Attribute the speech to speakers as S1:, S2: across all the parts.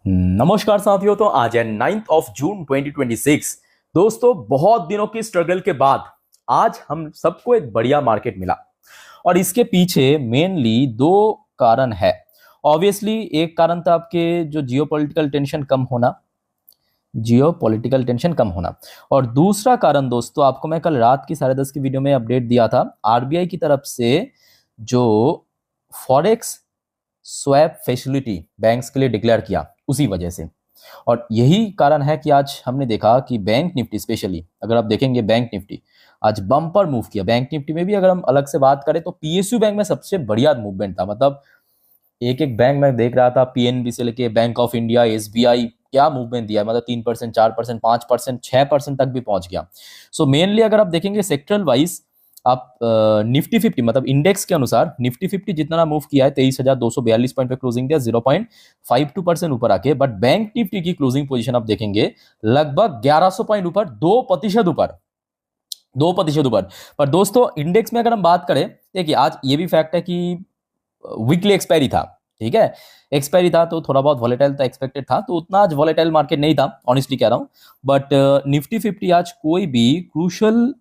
S1: नमस्कार साथियों। तो आज है 9 जून 2026। दोस्तों, बहुत दिनों की स्ट्रगल के बाद आज हम सबको एक बढ़िया मार्केट मिला और इसके पीछे मेनली दो कारण है। ऑब्वियसली एक कारण था आपके जो जियो पॉलिटिकल टेंशन कम होना। और दूसरा कारण दोस्तों, आपको मैं कल रात की 10:30 की वीडियो में अपडेट दिया था, आरबीआई की तरफ से जो फॉरेक्स स्वैप फैसिलिटी बैंक्स के लिए डिक्लेयर किया, उसी वजह से। और यही कारण है कि आज हमने देखा कि बैंक निफ्टी, स्पेशली अगर आप देखेंगे बैंक निफ्टी आज बम्पर मूव किया। बैंक निफ्टी में भी अगर हम अलग से बात करें तो पीएसयू बैंक में सबसे बढ़िया मूवमेंट था। मतलब एक एक बैंक में देख रहा था, पीएनबी से लेके बैंक ऑफ इंडिया, एसबीआई, क्या मूवमेंट दिया। मतलब 3%, 4%, 5%, 6% तक भी पहुंच गया। सो मेनली अगर आप देखेंगे सेक्टरल वाइज, आप निफ्टी 50 मतलब इंडेक्स के अनुसार निफ्टी 50 जितना मूव किया है 23,242 पॉइंट पे क्लोजिंग दिया, 0.52% ऊपर आके। बट बैंक निफ्टी की क्लोजिंग पोजीशन आप देखेंगे लगभग 1100 पॉइंट ऊपर, 2% ऊपर, 2% ऊपर। पर दोस्तों इंडेक्स में अगर हम बात करें, देखिए आज ये भी फैक्ट है कि वीकली एक्सपायरी था, ठीक है। एक्सपायरी था तो थोड़ा बहुत वॉलेटाइल था, एक्सपेक्टेड था, तो उतना आज वॉलेटाइल मार्केट नहीं था, ऑनेस्टली कह रहा हूं। बट निफ्टी 50 आज कोई भी क्रूशल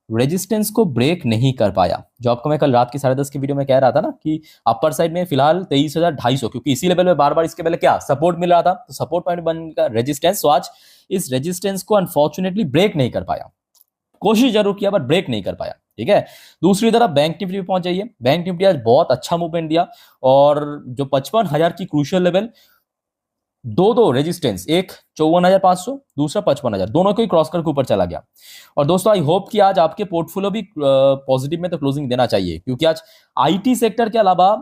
S1: रेजिस्टेंस को ब्रेक नहीं कर पाया। जो आपको मैं कल रात की 10:30 की वीडियो में कह रहा था ना कि अपर साइड में फिलहाल 23,250, क्योंकि इसी लेवल में बार बार इसके पहले क्या सपोर्ट मिल रहा था, तो सपोर्ट पॉइंट बन रेजिस्टेंस। तो आज इस रेजिस्टेंस को अनफॉर्चुनेटली ब्रेक नहीं कर पाया। कोशिश जरूर किया बट ब्रेक नहीं कर पाया, ठीक है। दूसरी तरफ बैंक निफ्टी पे पहुंच जाइए, बैंक निफ्टी आज बहुत अच्छा मूवमेंट दिया। और जो 55,000 की क्रूशियल लेवल, दो दो रेजिस्टेंस, एक 54,500, दूसरा 55,000, दोनों को ही क्रॉस करके ऊपर चला गया। और दोस्तों आई होप कि आज आपके पोर्टफोलियो भी पॉजिटिव में तो क्लोजिंग देना चाहिए, क्योंकि आज आईटी सेक्टर के अलावा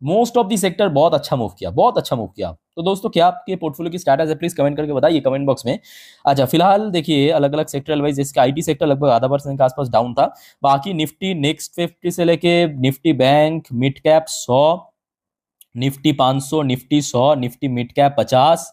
S1: मोस्ट ऑफ दी सेक्टर बहुत अच्छा मूव किया, बहुत अच्छा मूव किया। तो दोस्तों क्या आपके पोर्टफोलियो की स्टेटस है, प्लीज कमेंट करके बताइए कमेंट बॉक्स में। अच्छा, फिलहाल देखिए अलग अलग सेक्टर वाइज, जैसे आईटी सेक्टर लगभग ½ % के आसपास डाउन था। बाकी निफ्टी नेक्स्ट 50 से लेके Nifty bank mid cap 100, Nifty 500, Nifty 100, Nifty mid cap 50,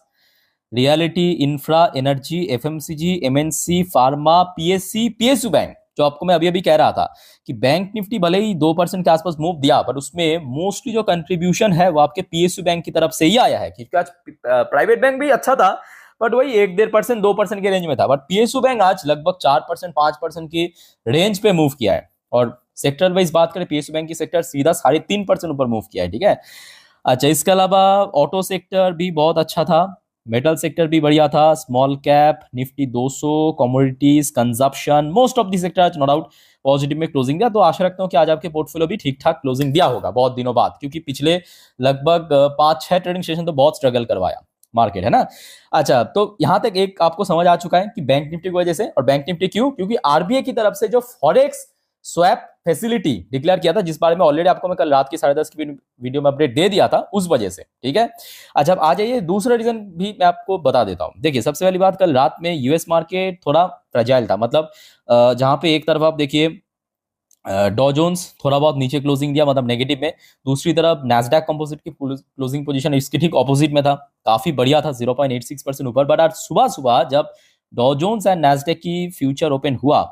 S1: reality, infra, energy, FMCG, MNC, pharma, PSC, PSU bank. जो आपको मैं अभी अभी कह रहा था कि बैंक निफ्टी भले ही 2% के आसपास मूव दिया, पर उसमें मोस्टली जो कंट्रीब्यूशन है वो आपके पीएसयू बैंक की तरफ से ही आया है। क्योंकि आज प्राइवेट बैंक भी अच्छा था, बट वही 1-1.5%, 2% के रेंज में था। बट पीएसयू बैंक आज लगभग 4%, 5% की रेंज पे मूव किया है। और सेक्टर वाइज बात करें, पीएसयू बैंक की सेक्टर सीधा 3.5% ऊपर मूव किया है, ठीक है। अच्छा, इसके अलावा ऑटो सेक्टर भी बहुत अच्छा था, मेटल सेक्टर भी बढ़िया था, small cap, Nifty 200, commodities, consumption, most of the sector आज नो डाउट पॉजिटिव में क्लोजिंग दिया। तो आशा रखता हूं कि आज आपके पोर्टफोलियो भी ठीक ठाक क्लोजिंग दिया होगा बहुत दिनों बाद, क्योंकि पिछले लगभग 5-6 ट्रेडिंग सेशन तो बहुत स्ट्रगल करवाया मार्केट, है ना। अच्छा, तो यहां तक एक आपको समझ आ चुका है कि बैंक निफ्टी की वजह से, और बैंक निफ्टी क्यों, क्योंकि आरबीआई की तरफ से जो फॉरेक्स स्वैप फैसिलिटी डिक्लेयर किया था, जिस बारे में ऑलरेडी आपको मैं कल रात की 10:30 की वीडियो में अपडेट दे दिया था, उस वजह से, ठीक है। अच्छा, अब आ जाइए दूसरा रीजन भी मैं आपको बता देता हूं। देखिए सबसे पहली बात, कल रात में यूएस मार्केट थोड़ा फ्रेजाइल था। मतलब जहां पे एक तरफ आप देखिए डॉ जोन्स थोड़ा बहुत नीचे क्लोजिंग दिया, मतलब नेगेटिव में। दूसरी तरफ Nasdaq composite key closing position इसके ठीक ऑपोजिट में था, काफी बढ़िया था, 0.86% ऊपर। बट आज सुबह सुबह जब डॉ जोन्स एंड नैस्डैक की फ्यूचर ओपन हुआ,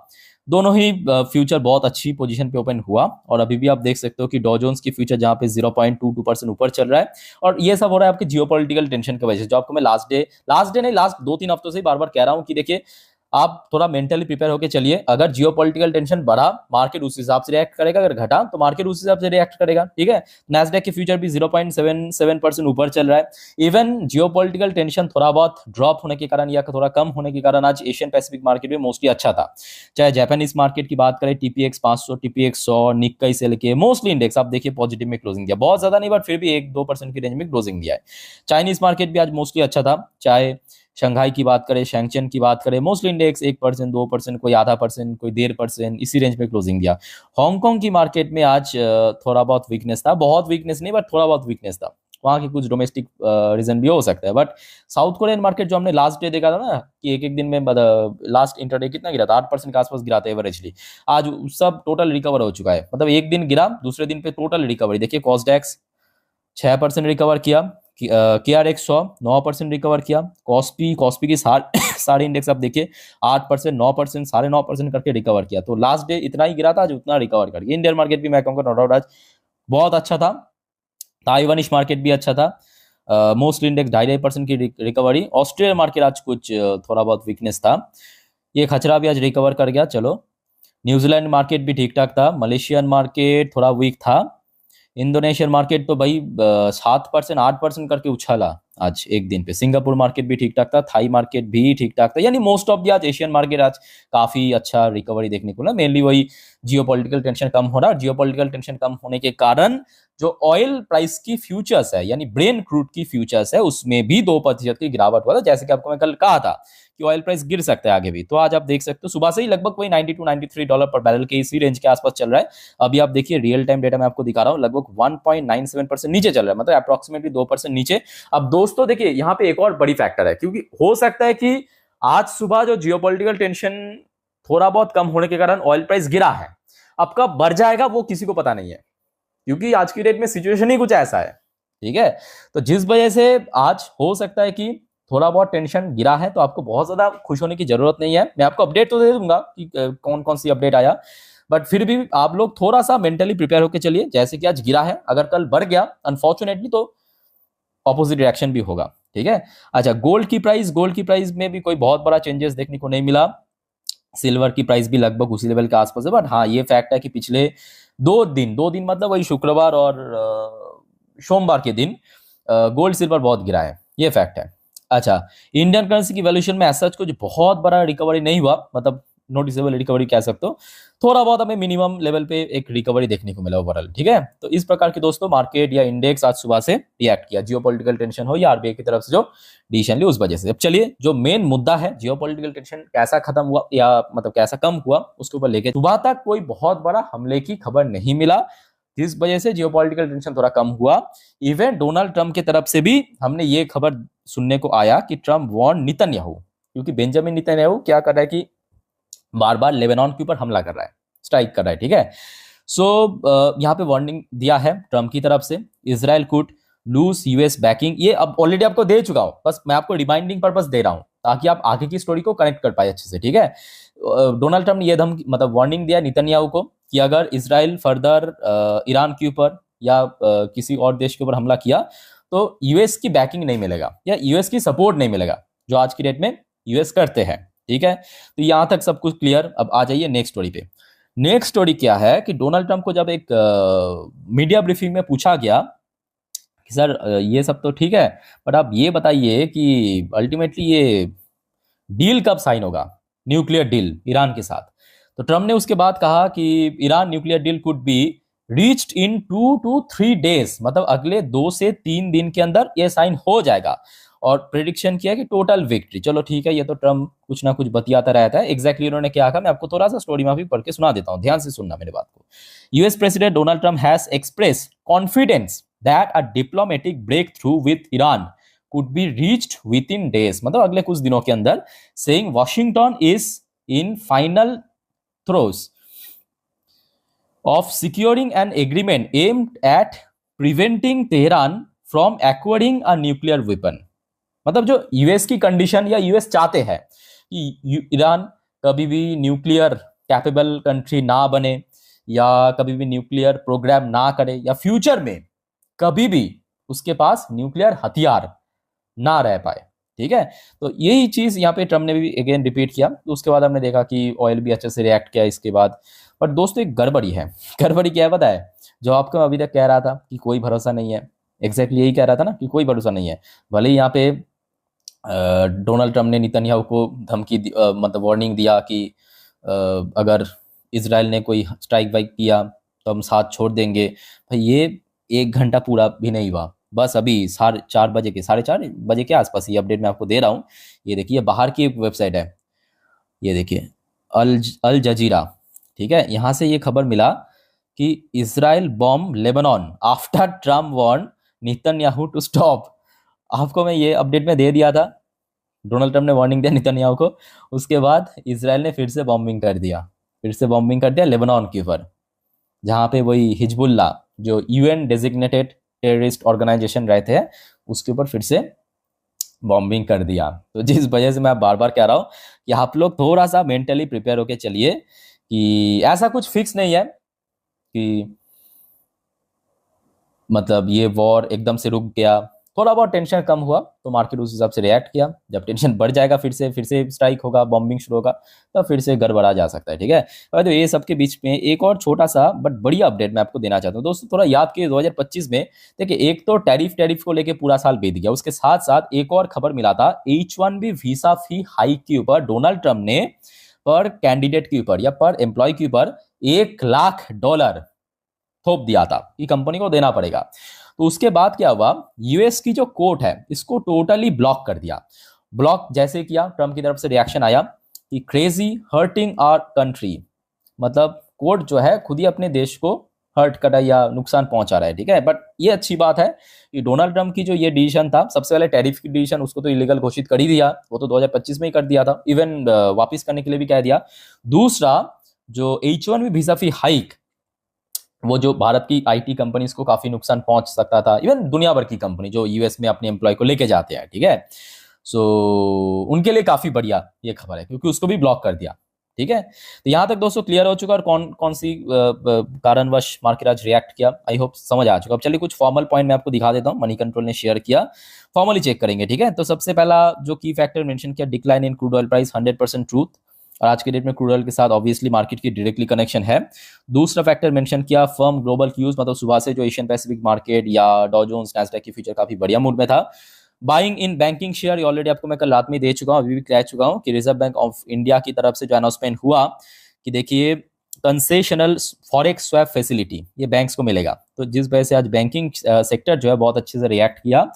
S1: दोनों ही फ्यूचर बहुत अच्छी पोजीशन पे ओपन हुआ। और अभी भी आप देख सकते हो कि डॉ जोन्स की फ्यूचर जहां पे 0.22% ऊपर चल रहा है। और ये सब हो रहा है आपके जियोपॉलिटिकल टेंशन की वजह से, जो आपको मैं लास्ट डे नहीं, लास्ट 2-3 हफ्तों से बार बार कह रहा हूं कि देखिए आप थोड़ा मेंटली प्रिपेयर होकर चलिए। अगर जियोपॉलिटिकल टेंशन बढ़ा, मार्केट उस हिसाब से रिएक्ट करेगा, अगर घटा तो मार्केट उस हिसाब से रिएक्ट करेगा, ठीक है। नैस्डैक के फ्यूचर भी 0.77% ऊपर चल रहा है। इवन जियोपॉलिटिकल टेंशन थोड़ा बहुत ड्रॉप होने के कारण या थोड़ा कम होने के कारण आज एशियन पैसिफिक मार्केट में मोस्टली अच्छा था। चाहे जापानीज मार्केट की बात करें, टीपीएक्स 500, टीपीएक्स 100, निक्काई से लेके मोस्टली इंडेक्स आप देखिए पॉजिटिव में क्लोजिंग दिया, बहुत ज्यादा नहीं बट फिर भी 1-2% की रेंज में क्लोजिंग दिया है। चाइनीज मार्केट भी आज मोस्टली अच्छा था, चाहे शंघाई की बात करें, शैंगचेन की बात करें, मोस्टली इंडेक्स 1%, 2%, कोई ½ %, कोई 1.5%, इसी रेंज में क्लोजिंग दिया। हांगकांग की मार्केट में आज थोड़ा बहुत वीकनेस था, बहुत वीकनेस नहीं बट थोड़ा बहुत वीकनेस था। वहां की कुछ डोमेस्टिक रीजन भी हो सकता है। बट साउथ कोरियन मार्केट जो हमने लास्ट डे देखा था ना कि एक एक दिन में लास्ट इंटरडे कितना गिरा था, 8% के आसपास गिरा था एवरेजली, आज सब टोटल रिकवर हो चुका है। मतलब एक दिन गिरा, दूसरे दिन पे टोटल रिकवरी देखिए। कॉस्डेक्स 6% रिकवर किया, के आर एक्स 100 9% रिकवर किया, कॉस्पी कॉस्पी की सारे इंडेक्स आप देखिए 8%, 9%, 9.5% करके रिकवर किया। तो लास्ट डे इतना ही गिरा था, आज उतना रिकवर कर गया। इंडियन मार्केट भी मैं कहूँगा नो डाउट आज बहुत अच्छा था, ताइवानिश मार्केट भी अच्छा था। मोस्ट इंडेक्स 2.5% की रिकवरी। ऑस्ट्रेलियन मार्केट आज कुछ थोड़ा बहुत वीकनेस था, ये खचरा भी आज रिकवर कर गया। चलो, न्यूजीलैंड मार्केट भी ठीक ठाक था। मलेशियन मार्केट थोड़ा वीक था। इंडोनेशियन मार्केट तो भाई 7% 8% करके उछाला आज एक दिन पे। सिंगापुर मार्केट भी ठीक ठाक था, थाई मार्केट भी ठीक ठाक था, यानी मोस्ट ऑफ द आज एशियन मार्केट आज काफी अच्छा रिकवरी देखने को मिला। मेनली वही जियोपॉलिटिकल टेंशन कम हो रहा है। जियोपॉलिटिकल टेंशन कम होने के कारण जो ऑयल प्राइस की फ्यूचर्स है, यानी ब्रेन क्रूड की फ्यूचर्स है, उसमें भी 2% की गिरावट हुआ था। जैसे कि आपको मैं कल कहा था कि ऑयल प्राइस गिर सकता है आगे भी, तो आज आप देख सकते हो सुबह से ही लगभग वही $92-93 पर बैरल के इसी रेंज के आसपास चल रहा है। अभी आप देखिए रियल टाइम डेटा मैं आपको दिखा रहा हूँ, लगभग 1.97% नीचे चल रहा है, मतलब अप्रोक्सीमेटली 2% नीचे। अब दोस्तों देखिए यहाँ पे एक और बड़ी फैक्टर है, क्योंकि हो सकता है कि आज सुबह जो जियोपॉलिटिकल टेंशन थोड़ा बहुत कम होने के कारण ऑयल प्राइस गिरा है, अब कब बढ़ जाएगा वो किसी को पता नहीं है, क्योंकि आज की डेट में सिचुएशन ही कुछ ऐसा है। ठीक है, तो जिस वजह से आज हो सकता है कि थोड़ा बहुत टेंशन गिरा है, तो आपको बहुत ज्यादा खुश होने की जरूरत नहीं है। मैं आपको अपडेट तो दे दूंगा कि कौन कौन सी अपडेट आया, बट फिर भी आप लोग थोड़ा सा मेंटली प्रिपेयर होकर चलिए। जैसे कि आज गिरा है, अगर कल बढ़ गया अनफॉर्चुनेटली तो ऑपोजिट रिएक्शन भी होगा। ठीक है, अच्छा, गोल्ड की प्राइस में भी कोई बहुत बड़ा चेंजेस देखने को नहीं मिला। सिल्वर की प्राइस भी लगभग उसी लेवल के आसपास है, बट हाँ ये फैक्ट है कि पिछले 2 दिन मतलब वही शुक्रवार और सोमवार के दिन गोल्ड सिल्वर बहुत गिरा है, ये फैक्ट है। अच्छा, इंडियन करेंसी की वैल्यूएशन में ऐसा कुछ बहुत बड़ा रिकवरी नहीं हुआ, मतलब नोटिसेबल रिकवरी कह सकते हो, थोड़ा बहुत हमें मिनिमम लेवल पे एक रिकवरी देखने को मिला ओवरऑल। ठीक है, तो इस प्रकार की दोस्तों मार्केट या इंडेक्स आज सुबह से रिएक्ट किया, जियोपॉलिटिकल टेंशन हो या आरबीआई की तरफ से जो डिसीजन ली उस वजह से। अब चलिए, जो मेन मुद्दा है जियोपॉलिटिकल टेंशन कैसा खत्म हुआ या मतलब कैसा कम हुआ, उसके ऊपर लेके सुबह तक कोई बहुत बड़ा हमले की खबर नहीं मिला, जिस वजह से जियोपॉलिटिकल टेंशन थोड़ा कम हुआ। इवन डोनाल्ड ट्रंप की तरफ से भी हमने ये खबर सुनने को आया कि ट्रंप वार्न नेतन्याहू, क्योंकि बेंजामिन नेतन्याहू क्या कर रहा है कि बार बार लेबनान के ऊपर हमला कर रहा है, स्ट्राइक कर रहा है। ठीक है, सो यहाँ पे वार्निंग दिया है ट्रंप की तरफ से। Israel could lose US backing, ये अब ऑलरेडी आपको दे चुका हूं, बस मैं आपको रिमाइंडिंग पर्पस दे रहा हूं ताकि आप आगे की स्टोरी को कनेक्ट कर पाए अच्छे से। ठीक है, डोनाल्ड ट्रंप ने यह मतलब वार्निंग दिया नेतन्याहू को कि अगर इसराइल फर्दर ईरान के ऊपर या किसी और देश के ऊपर हमला किया तो यूएस की बैकिंग नहीं मिलेगा या यूएस की सपोर्ट नहीं मिलेगा, जो आज की डेट में यूएस करते हैं। ठीक है, तो यहां तक सब कुछ क्लियर। अब आ जाइए नेक्स्ट स्टोरी पे। नेक्स्ट स्टोरी क्या है कि डोनाल्ड ट्रंप को जब एक मीडिया ब्रीफिंग में पूछा गया कि सर ये सब तो ठीक है, बट आप ये बताइए कि अल्टीमेटली ये डील कब साइन होगा, न्यूक्लियर डील ईरान के साथ। तो ट्रम्प ने उसके बाद कहा कि Iran nuclear deal could be reached in 2 to 3 days, मतलब अगले 2 से 3 दिन के अंदर ये साइन हो जाएगा। और प्रिडिक्शन किया कि टोटल विक्ट्री। चलो ठीक है, ये तो ट्रम्प कुछ ना कुछ बतियाता रहता है। एग्जैक्टली उन्होंने क्या कहा मैं आपको थोड़ा सा स्टोरी में भी पढ़ के सुना देता हूं, ध्यान से सुनना मेरे बात को। US president Donald Trump has express confidence that a diplomatic breakthrough with Iran could be reached within days, मतलब अगले कुछ दिनों के अंदर, saying Washington is in final throes of securing an agreement aimed at preventing Tehran from acquiring a nuclear weapon। मतलब जो US की condition या यूएस चाहते हैं कि ईरान कभी भी न्यूक्लियर कैपेबल कंट्री ना बने या कभी भी न्यूक्लियर प्रोग्राम ना करे या फ्यूचर में कभी भी उसके पास न्यूक्लियर हथियार ना रह पाए। ठीक है, तो यही चीज यहाँ पे ट्रम्प ने भी अगेन रिपीट किया। तो उसके बाद हमने देखा कि ऑयल भी अच्छे से रिएक्ट किया इसके बाद। बट दोस्तों एक गड़बड़ी है। गड़बड़ी क्या है पता है? जो आपको अभी तक कह रहा था कि कोई भरोसा नहीं है, एग्जैक्टली यही कह रहा था ना कि कोई भरोसा नहीं है। भले ही यहाँ पे डोनाल्ड ट्रम्प ने नेतन्याहू को धमकी मतलब वार्निंग दिया कि अगर इसराइल ने कोई स्ट्राइक वाइक किया तो हम साथ छोड़ देंगे। भाई ये 1 घंटा पूरा भी नहीं हुआ, बस अभी 4:30 के 4:30 के आसपास ये अपडेट मैं आपको दे रहा हूँ। ये देखिए बाहर की एक वेबसाइट है, ये देखिए अल जजीरा। ठीक है, यहाँ से ये खबर मिला कि Israel bomb Lebanon after Trump warn Netanyahu to stop. आपको मैं ये अपडेट में दे दिया था, डोनाल्ड ट्रम्प ने वार्निंग दिया नेतन्याहू को, उसके बाद इसराइल ने फिर से बॉम्बिंग कर दिया लेबनान के ऊपर, जहाँ पे वही हिजबुल्ला जो यूएन डेजिग्नेटेड टेररिस्ट ऑर्गेनाइजेशन रहते हैं उसके ऊपर फिर से बॉम्बिंग कर दिया। तो जिस वजह से मैं बार बार कह रहा हूँ कि आप लोग थोड़ा सा मेंटली प्रिपेयर होके चलिए कि ऐसा कुछ फिक्स नहीं है कि मतलब ये वॉर एकदम से रुक गया, थोड़ा बहुत टेंशन कम हुआ तो मार्केट उस हिसाब से रिएक्ट किया। जब टेंशन बढ़ जाएगा फिर से स्ट्राइक होगा, बॉम्बिंग शुरू होगा, तो फिर से गड़बड़ा जा सकता है, ठीक है। तो ये सब के बीच में एक और छोटा सा बट बढ़िया अपडेट मैं आपको देना चाहता हूँ दोस्तों। थोड़ा याद कीजिए 2025 में देखिए, एक तो टैरिफ को लेके पूरा साल बीत गया, उसके साथ साथ एक और खबर मिला था H1B वीसा फी हाइक के ऊपर डोनाल्ड ट्रंप ने पर कैंडिडेट के ऊपर या पर एम्प्लॉय के ऊपर $1 लाख थोप दिया था कि कंपनी को देना पड़ेगा। तो उसके बाद क्या हुआ, यूएस की जो कोर्ट है इसको टोटली ब्लॉक कर दिया। ब्लॉक जैसे किया, ट्रम्प की तरफ से रिएक्शन आया कि क्रेजी हर्टिंग आवर कंट्री, मतलब कोर्ट जो है खुद ही अपने देश को हर्ट कर रहा है या नुकसान पहुंचा रहा है, ठीक है। बट ये अच्छी बात है कि डोनाल्ड ट्रंप की जो ये डिसीजन था, सबसे पहले टैरिफ की डिसीजन, उसको तो इलीगल घोषित कर ही दिया, वो तो 2025 में ही कर दिया था, इवन वापस करने के लिए भी कह दिया। दूसरा, जो H1B वीजा फी हाइक, वो जो भारत की आईटी कंपनीज को काफी नुकसान पहुंच सकता था, इवन दुनिया भर की कंपनी जो यूएस में अपने एम्प्लॉय को लेके जाते हैं, ठीक है। सो उनके लिए काफी बढ़िया ये खबर है क्योंकि उसको भी ब्लॉक कर दिया, ठीक है। तो यहां तक दोस्तों क्लियर हो चुका और कौन कौन सी कारणवश मार्केट आज रिएक्ट किया, आई होप समझ आ चुका। अब चलिए कुछ फॉर्मल पॉइंट मैं आपको दिखा देता हूं, मनी कंट्रोल ने शेयर किया, फॉर्मली चेक करेंगे, ठीक है। तो सबसे पहला जो की फैक्टर मेंशन किया, decline in crude oil price, 100% truth, और आज के डेट में क्रूड ऑयल के साथ ऑब्वियसली मार्केट की डायरेक्टली कनेक्शन है। दूसरा फैक्टर मेंशन किया, फर्म ग्लोबल क्यूज, मतलब सुबह से जो एशियन पैसिफिक मार्केट या डॉ जोन्स नैस्डैक की फ्यूचर काफी बढ़िया मूड में था। Buying in banking share, already आपको मैं कल रात में दे चुका हूं, अभी भी कह चुका हूं कि रिजर्व बैंक ऑफ इंडिया की तरफ से जो अनाउंसमेंट हुआ कि देखिए कंसेशनल फॉरेक्स स्वैप फैसिलिटी ये बैंक्स को मिलेगा, तो जिस वजह से आज बैंकिंग सेक्टर जो है बहुत अच्छे से रिएक्ट किया।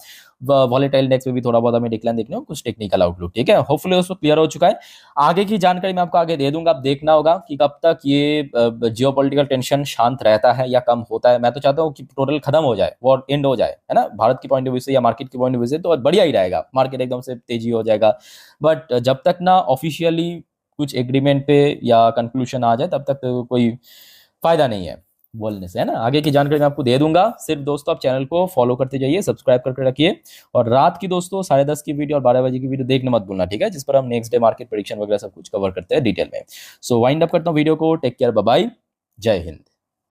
S1: वॉलेटाइल इंडेक्स में भी थोड़ा बहुत हमें डिक्लाइन देखने को, कुछ टेक्निकल आउटलुक, ठीक है। होपफुली उसको क्लियर हो चुका है। आगे की जानकारी मैं आपको आगे दे दूंगा, अब देखना होगा कि कब तक ये जियोपॉलिटिकल टेंशन शांत रहता है या कम होता है। मैं तो चाहता हूँ कि टोटल खत्म हो जाए, वॉर एंड हो जाए, है ना, भारत की पॉइंट ऑफ व्यू से या मार्केट की पॉइंट ऑफ व्यू से तो बढ़िया ही रहेगा, मार्केट एकदम से तेजी हो जाएगा। बट जब तक ना ऑफिशियली कुछ एग्रीमेंट पे या कंक्लूजन आ जाए तब तक तो कोई फायदा नहीं है बोलने से, है ना। आगे की जानकारी मैं आपको दे दूंगा, सिर्फ दोस्तों आप चैनल को फॉलो करते जाइए, सब्सक्राइब करके रखिए, और रात की दोस्तों 10:30 की वीडियो और 12 बजे की वीडियो देखने मत भूलना, ठीक है, जिस पर हम नेक्स्ट डे मार्केट प्रेडिक्शन वगैरह सब कुछ कवर करते हैं डिटेल में। सो वाइंड अप करता हूँ वीडियो को, टेक केयर, बाय बाय, जय हिंद।